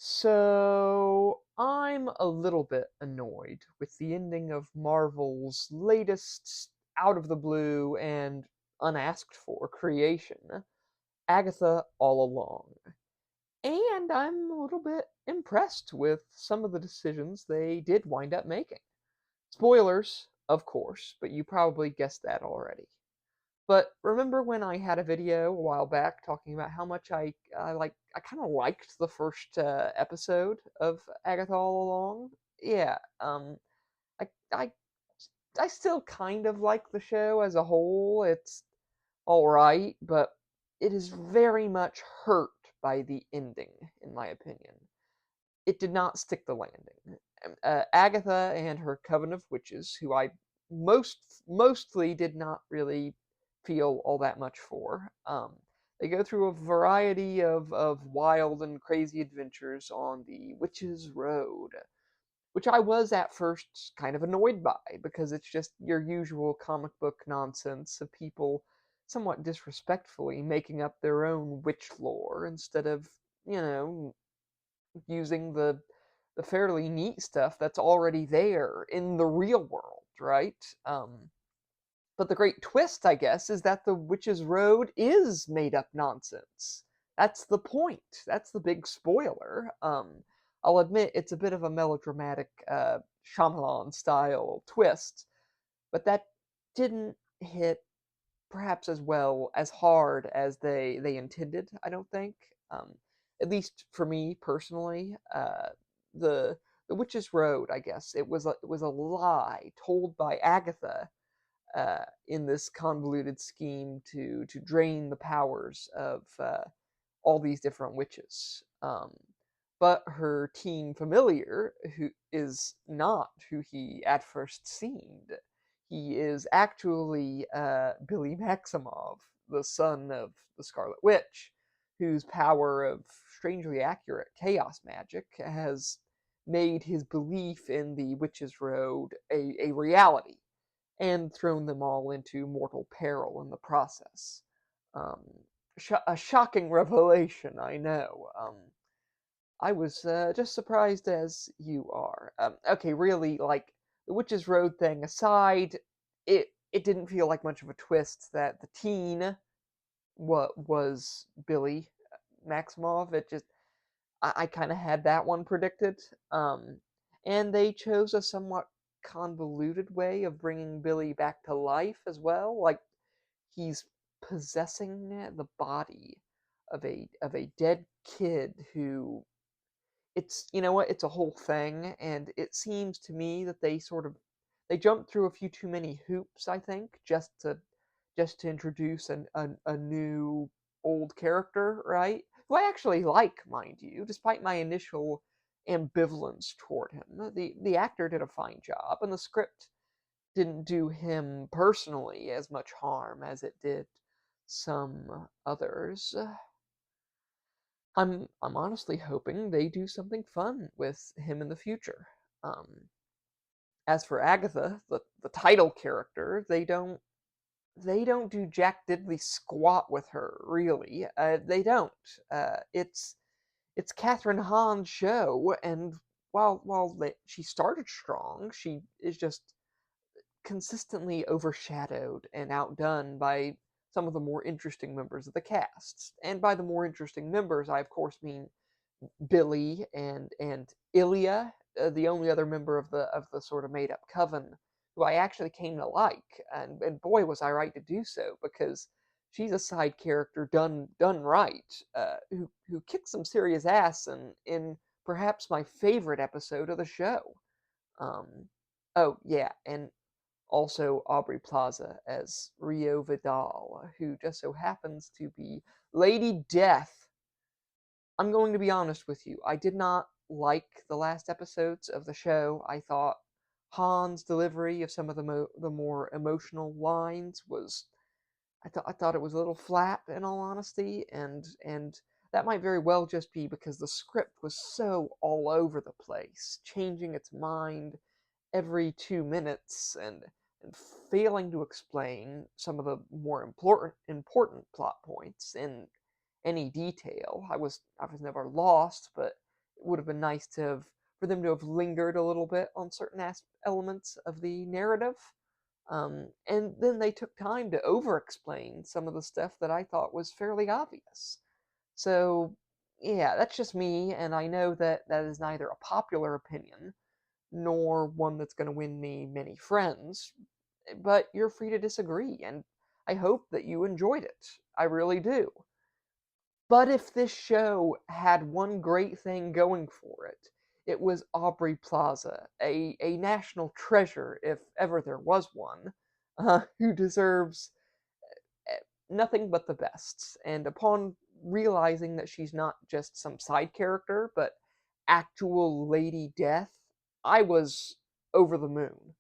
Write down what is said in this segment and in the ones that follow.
So, I'm a little bit annoyed with the ending of Marvel's latest out of the blue and unasked for creation, Agatha All Along. And I'm a little bit impressed with some of the decisions they did wind up making. Spoilers, of course, but you probably guessed that already. But remember when I had a video a while back talking about how much I kind of liked the first episode of Agatha All Along? Yeah, I I I still kind of like the show as a whole. It's all right, but it is very much hurt by the ending, in my opinion. It did not stick the landing. Agatha and her coven of witches, who I mostly did not really feel all that much for. They go through a variety of wild and crazy adventures on the Witch's Road, which I was at first kind of annoyed by because it's just your usual comic book nonsense of people somewhat disrespectfully making up their own witch lore instead of, you know, using the fairly neat stuff that's already there in the real world, right? But the great twist, I guess, is that the Witch's Road is made up nonsense. That's the point. That's the big spoiler. I'll admit it's a bit of a melodramatic Shyamalan style twist, but that didn't hit perhaps as hard as they intended. I don't think. At least for me personally, the the Witch's Road, I guess it was a lie told by Agatha in this convoluted scheme to drain the powers of all these different witches. But her teen familiar, who is not who he at first seemed, he is actually Billy Maximov, the son of the Scarlet Witch, whose power of strangely accurate chaos magic has made his belief in the Witch's Road a reality and thrown them all into mortal peril in the process. Um, a shocking revelation, I know. I was just surprised as you are. Okay, really, like the Witch's Road thing aside, it didn't feel like much of a twist that the teen what was Billy Maximov. It just I kind of had that one predicted. And they chose a somewhat convoluted way of bringing Billy back to life as well. Like he's possessing the body of a dead kid who it's you know what it's a whole thing, and it seems to me that they jumped through a few too many hoops, I think, just to introduce a new old character, right? Who I actually like, mind you, despite my initial ambivalence toward him. The actor did a fine job, and the script didn't do him personally as much harm as it did some others. I'm honestly hoping they do something fun with him in the future. Um, as for Agatha, the title character, they don't do jack diddly squat with her, really. They don't. It's Catherine Hahn's show, and while she started strong, she is just consistently overshadowed and outdone by some of the more interesting members of the cast. And by the more interesting members, I of course mean Billy and Ilya, the only other member of the sort of made up coven, who I actually came to like, and boy was I right to do so because she's a side character done right, who kicks some serious ass in perhaps my favorite episode of the show. Um, oh yeah, and also Aubrey Plaza as Rio Vidal, who just so happens to be Lady Death. I'm going to be honest with you. I did not like the last episodes of the show. I thought Han's delivery of some of the more emotional lines was I thought it was a little flat in all honesty, and that might very well just be because the script was so all over the place, changing its mind every 2 minutes and failing to explain some of the more important plot points in any detail. I was never lost, but would have been nice for them to have lingered a little bit on certain elements of the narrative. And then they took time to over explain some of the stuff that I thought was fairly obvious. So, yeah, that's just me, and I know that that is neither a popular opinion nor one that's going to win me many friends, but you're free to disagree, and I hope that you enjoyed it. I really do. But if this show had one great thing going for it, it was Aubrey Plaza, a national treasure if ever there was one, who deserves nothing but the best. And upon realizing that she's not just some side character, but actual Lady Death, I was over the moon.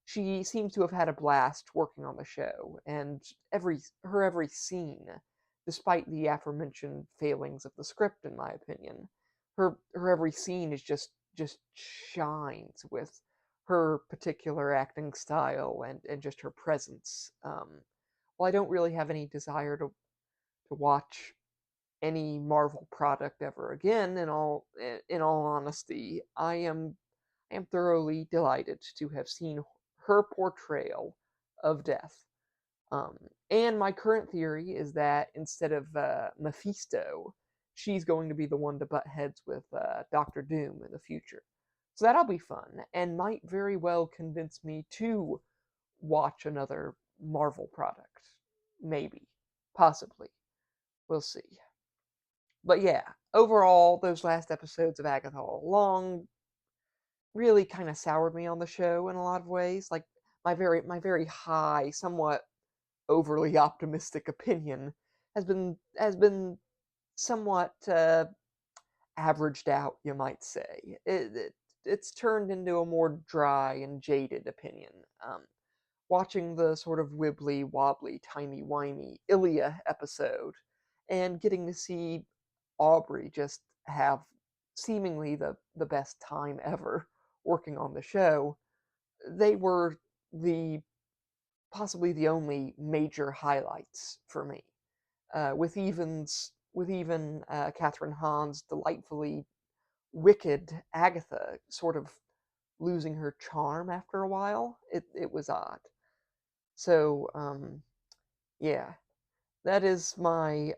She seems to have had a blast working on the show, and every scene, despite the aforementioned failings of the script, in my opinion, her every scene is just shines with her particular acting style and just her presence. Well, I don't really have any desire to watch any Marvel product ever again. In all honesty, I am thoroughly delighted to have seen her portrayal of death. Um, and my current theory is that instead of Mephisto, she's going to be the one to butt heads with Doctor Doom in the future. So that'll be fun and might very well convince me to watch another Marvel product. Maybe. Possibly. We'll see. But yeah, overall, those last episodes of Agatha All Along really kind of soured me on the show in a lot of ways. Like my very high, somewhat overly optimistic opinion has been somewhat averaged out, you might say. It's turned into a more dry and jaded opinion. Watching the sort of wibbly wobbly, timey wimey Ilya episode and getting to see Aubrey just have seemingly the best time ever working on the show, they were the possibly the only major highlights for me. With even Catherine Hahn's delightfully wicked Agatha sort of losing her charm after a while, it was odd. So yeah, that is my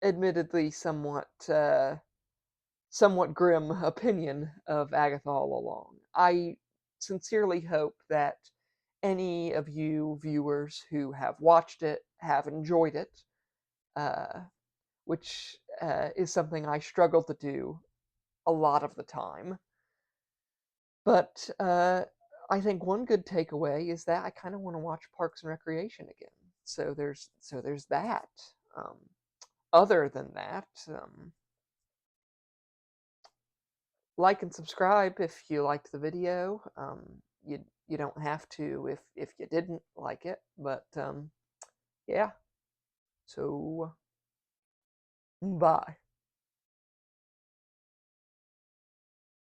admittedly somewhat grim opinion of Agatha All Along. I sincerely hope that any of you viewers who have watched it have enjoyed it, uh, which is something I struggle to do a lot of the time. But I think one good takeaway is that I kind of want to watch Parks and Recreation again. So there's that. Um, Other than that, like and subscribe if you liked the video. You don't have to if you didn't like it, but yeah. So bye.